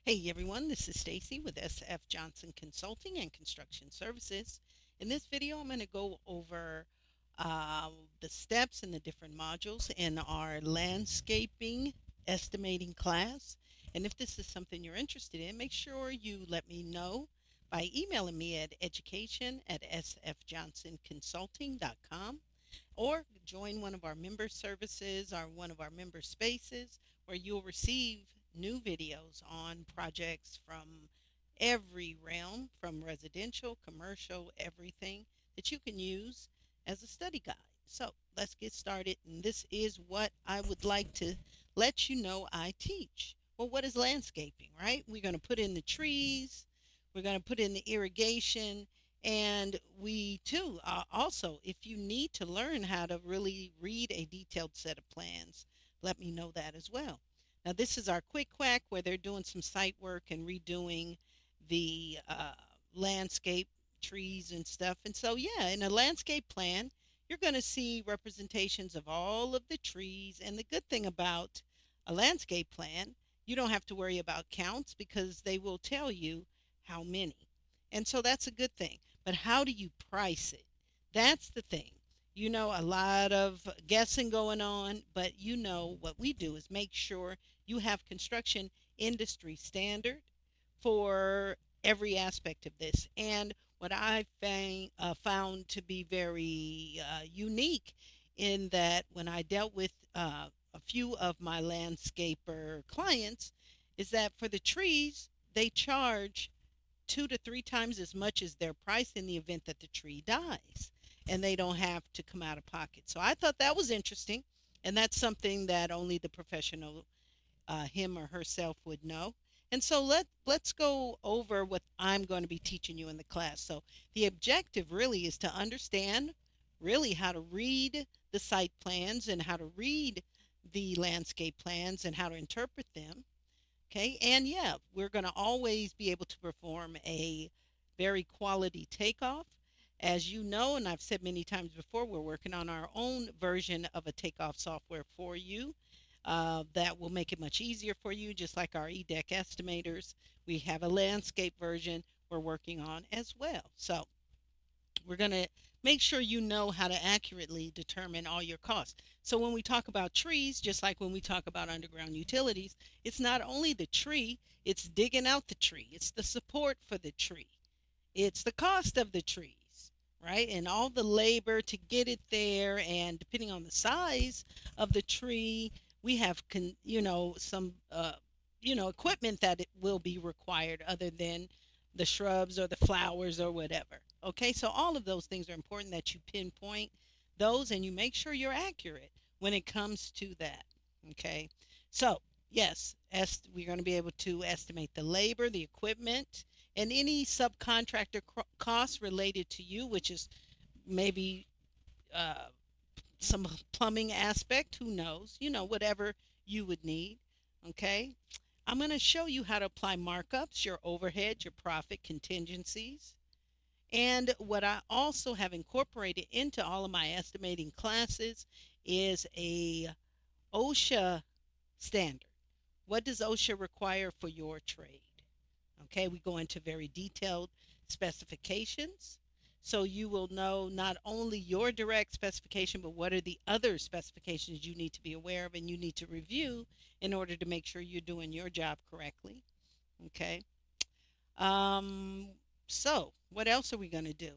Hey everyone, this is Stacy with SF Johnson Consulting and Construction Services. In this video, I'm going to go over the steps and the different modules in our landscaping estimating class. And if this is something you're interested in, make sure you let me know by emailing me at education@sfjohnsonconsulting.com or join one of our member services or one of our member spaces where you'll receive new videos on projects from every realm, from residential, commercial, everything that you can use as a study guide. So let's get started. And this is what I would like to let you know I teach. Well, what is landscaping, right? We're going to put in the trees, we're going to put in the irrigation, and we too, also, if you need to learn how to really read a detailed set of plans, let me know that as well. Now, this is our quick quack where they're doing some site work and redoing the landscape, trees and stuff. And so, yeah, in a landscape plan, you're going to see representations of all of the trees. And the good thing about a landscape plan, you don't have to worry about counts because they will tell you how many. And so that's a good thing. But how do you price it? That's the thing. A lot of guessing going on, but what we do is make sure you have construction industry standard for every aspect of this. And what I found to be very unique in that when I dealt with a few of my landscaper clients is that for the trees, they charge 2 to 3 times as much as their price in the event that the tree dies and they don't have to come out of pocket. So I thought that was interesting. And that's something that only the professional, him or herself, would know. And so let's go over what I'm going to be teaching you in the class. So the objective really is to understand really how to read the site plans and how to read the landscape plans and how to interpret them. Okay, and yeah, we're going to always be able to perform a very quality takeoff. As you know, and I've said many times before, we're working on our own version of a takeoff software for you that will make it much easier for you, just like our eDeck estimators. We have a landscape version we're working on as well. So we're going to make sure you know how to accurately determine all your costs. So when we talk about trees, just like when we talk about underground utilities, it's not only the tree, it's digging out the tree, it's the support for the tree, it's the cost of the trees, right? And all the labor to get it there. And depending on the size of the tree, we have, some, equipment that it will be required other than the shrubs or the flowers or whatever. Okay, so all of those things are important that you pinpoint those and you make sure you're accurate when it comes to that. Okay, so yes, we're going to be able to estimate the labor, the equipment, and any subcontractor costs related to you, which is maybe uh, some plumbing aspect, who knows, whatever you would need. Okay, I'm going to show you how to apply markups, your overhead, your profit contingencies. And what I also have incorporated into all of my estimating classes is a OSHA standard. What does OSHA require for your trade? Okay, we go into very detailed specifications. So you will know not only your direct specification, but what are the other specifications you need to be aware of and you need to review in order to make sure you're doing your job correctly. Okay. So what else are we going to do?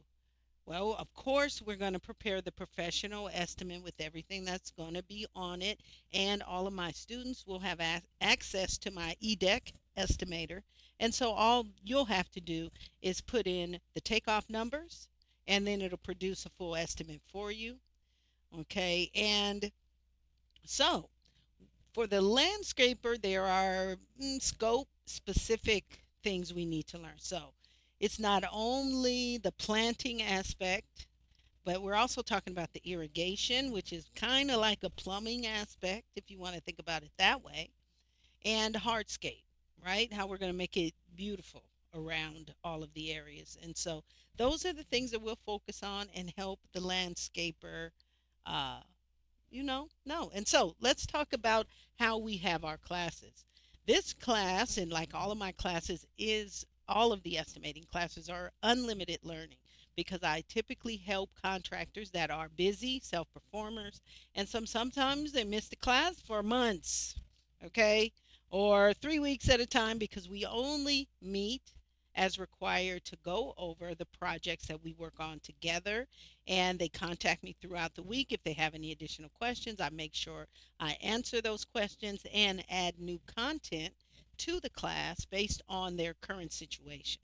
Well, of course, we're going to prepare the professional estimate with everything that's going to be on it. And all of my students will have access to my eDeck estimator. And so all you'll have to do is put in the takeoff numbers, and then it'll produce a full estimate for you. Okay. And so for the landscaper, there are scope specific things we need to learn. So it's not only the planting aspect, but we're also talking about the irrigation, which is kind of like a plumbing aspect, if you want to think about it that way, and hardscape, right? How we're going to make it beautiful around all of the areas. And so those are the things that we'll focus on and help the landscaper uh, no. And so let's talk about how we have our classes. This class, and like all of my classes, is all of the estimating classes are unlimited learning because I typically help contractors that are busy, self performers, and sometimes they miss the class for months, okay, or 3 weeks at a time because we only meet as required to go over the projects that we work on together. And they contact me throughout the week if they have any additional questions. I make sure I answer those questions and add new content to the class based on their current situation.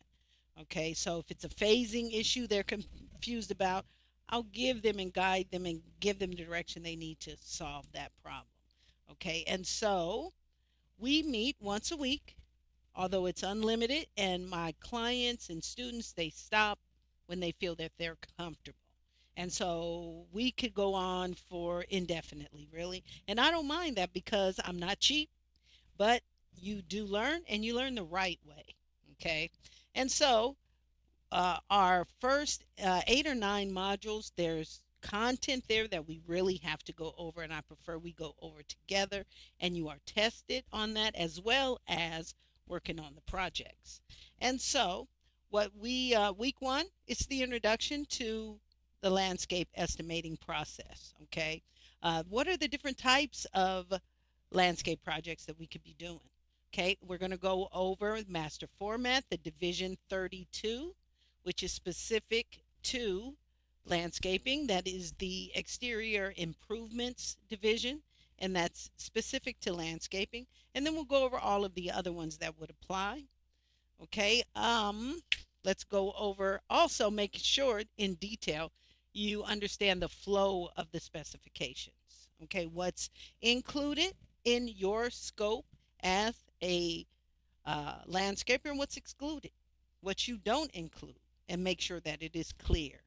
Okay, so if it's a phasing issue they're confused about, I'll give them and guide them and give them the direction they need to solve that problem. Okay, and so we meet once a week, although it's unlimited, and my clients and students, they stop when they feel that they're comfortable. And so we could go on for indefinitely, really. And I don't mind that because I'm not cheap, but you do learn and you learn the right way. Okay. And so our first 8 or 9 modules, there's content there that we really have to go over, and I prefer we go over together and you are tested on that as well as working on the projects. And so, what week one, it's the introduction to the landscape estimating process. Okay, what are the different types of landscape projects that we could be doing? Okay, we're going to go over master format, the division 32, which is specific to landscaping. That is the exterior improvements division, and that's specific to landscaping. And then we'll go over all of the other ones that would apply. Okay. Let's go over also making sure in detail you understand the flow of the specifications. Okay, what's included in your scope as a landscaper and what's excluded, what you don't include, and make sure that it is clear.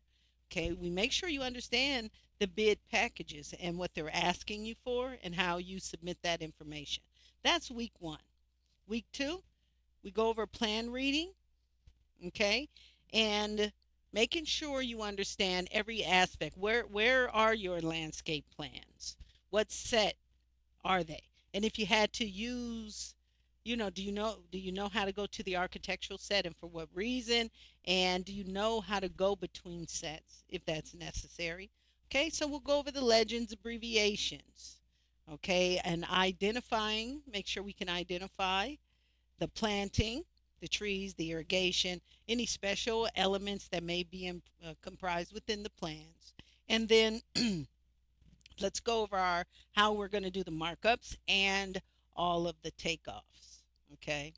Okay, we make sure you understand the bid packages and what they're asking you for and how you submit that information. That's week one. Week two, we go over plan reading, okay, and making sure you understand every aspect. Where are your landscape plans? What set are they? And if you had to use, do you know how to go to the architectural set and for what reason? And do you know how to go between sets if that's necessary? Okay, so we'll go over the legends, abbreviations. Okay, and identifying, make sure we can identify the planting, the trees, the irrigation, any special elements that may be comprised within the plans. And then let's go over our how we're going to do the markups and all of the takeoffs. Okay.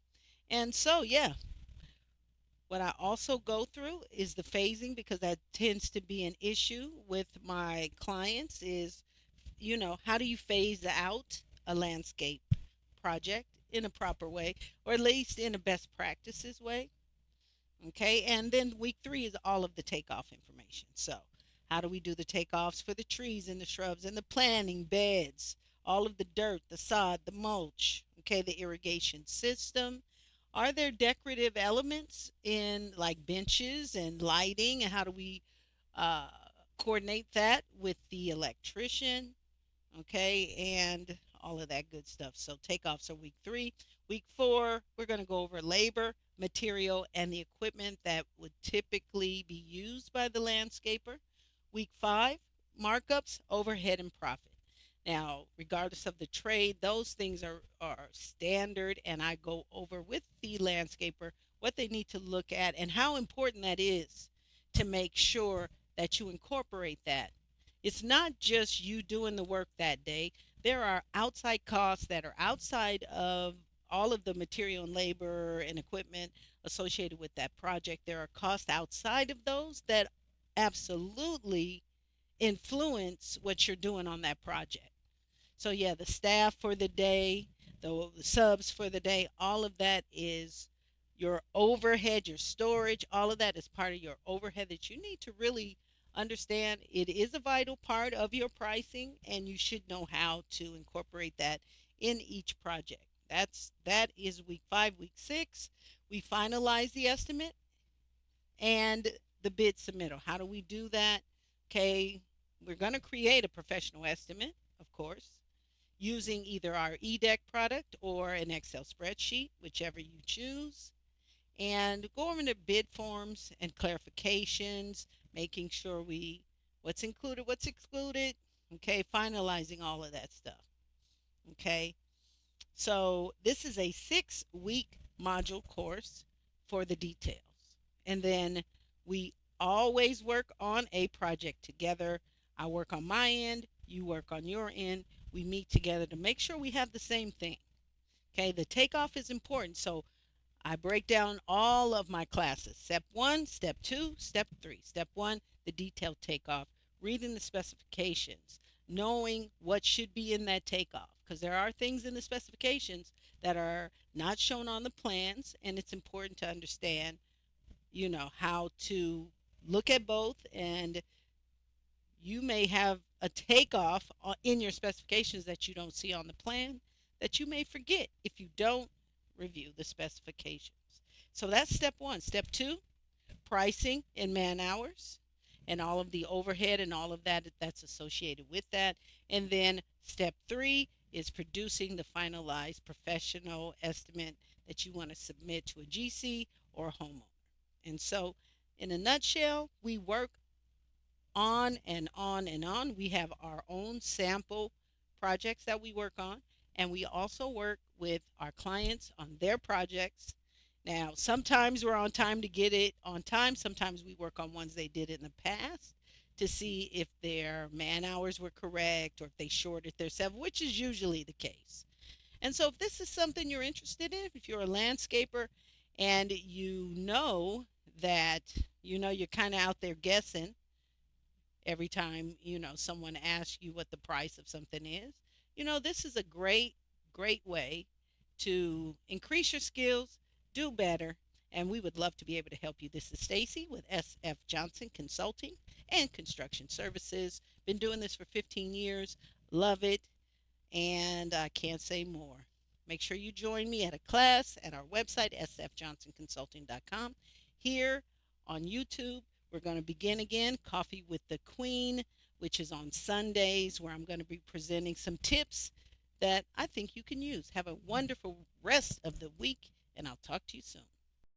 And so, yeah, what I also go through is the phasing because that tends to be an issue with my clients is, how do you phase out a landscape project in a proper way or at least in a best practices way? Okay, and then week three is all of the takeoff information. So, how do we do the takeoffs for the trees and the shrubs and the planting beds, all of the dirt, the sod, the mulch, okay, the irrigation system? Are there decorative elements in like benches and lighting? And how do we uh, coordinate that with the electrician? Okay, and all of that good stuff. So takeoffs are week three. Week four, we're going to go over labor, material, and the equipment that would typically be used by the landscaper. Week five, markups, overhead, and profit. Now, regardless of the trade, those things are standard, and I go over with the landscaper what they need to look at and how important that is to make sure that you incorporate that. It's not just you doing the work that day. There are outside costs that are outside of all of the material and labor and equipment associated with that project. There are costs outside of those that absolutely influence what you're doing on that project. So yeah, the staff for the day, the subs for the day, all of that is your overhead, your storage, all of that is part of your overhead that you need to really understand. It is a vital part of your pricing and you should know how to incorporate that in each project. That is week 5, week 6. We finalize the estimate and the bid submittal. How do we do that? Okay, we're going to create a professional estimate, of course, using either our eDeck product or an Excel spreadsheet, whichever you choose, and go over the bid forms and clarifications, making sure what's included, what's excluded, okay, finalizing all of that stuff, okay. So this is a 6-week module course for the details. And then we always work on a project together. I work on my end, you work on your end. We meet together to make sure we have the same thing. Okay, the takeoff is important. So I break down all of my classes. Step 1, step 2, step 3. Step 1, the detailed takeoff, reading the specifications, knowing what should be in that takeoff, because there are things in the specifications that are not shown on the plans, and it's important to understand, how to look at both. And you may have a takeoff in your specifications that you don't see on the plan that you may forget if you don't review the specifications. So that's step 1. Step 2, pricing in man hours and all of the overhead and all of that that's associated with that. And then step 3 is producing the finalized professional estimate that you want to submit to a GC or a homeowner. And so, in a nutshell, we work on and on and on. We have our own sample projects that we work on, and we also work with our clients on their projects. Now, sometimes we're on time to get it on time. Sometimes we work on ones they did in the past to see if their man hours were correct or if they shorted their 7, which is usually the case. And so, if this is something you're interested in, if you're a landscaper and that you're kind of out there guessing every time someone asks you what the price of something is, this is a great way to increase your skills, do better, and we would love to be able to help you. This is Stacy with SF Johnson Consulting and Construction Services. Been doing this for 15 years. Love it, and I can't say more. Make sure you join me at a class at our website, sfjohnsonconsulting.com. Here on YouTube, we're going to begin again Coffee with the Queen, which is on Sundays, where I'm going to be presenting some tips that I think you can use. Have a wonderful rest of the week, and I'll talk to you soon.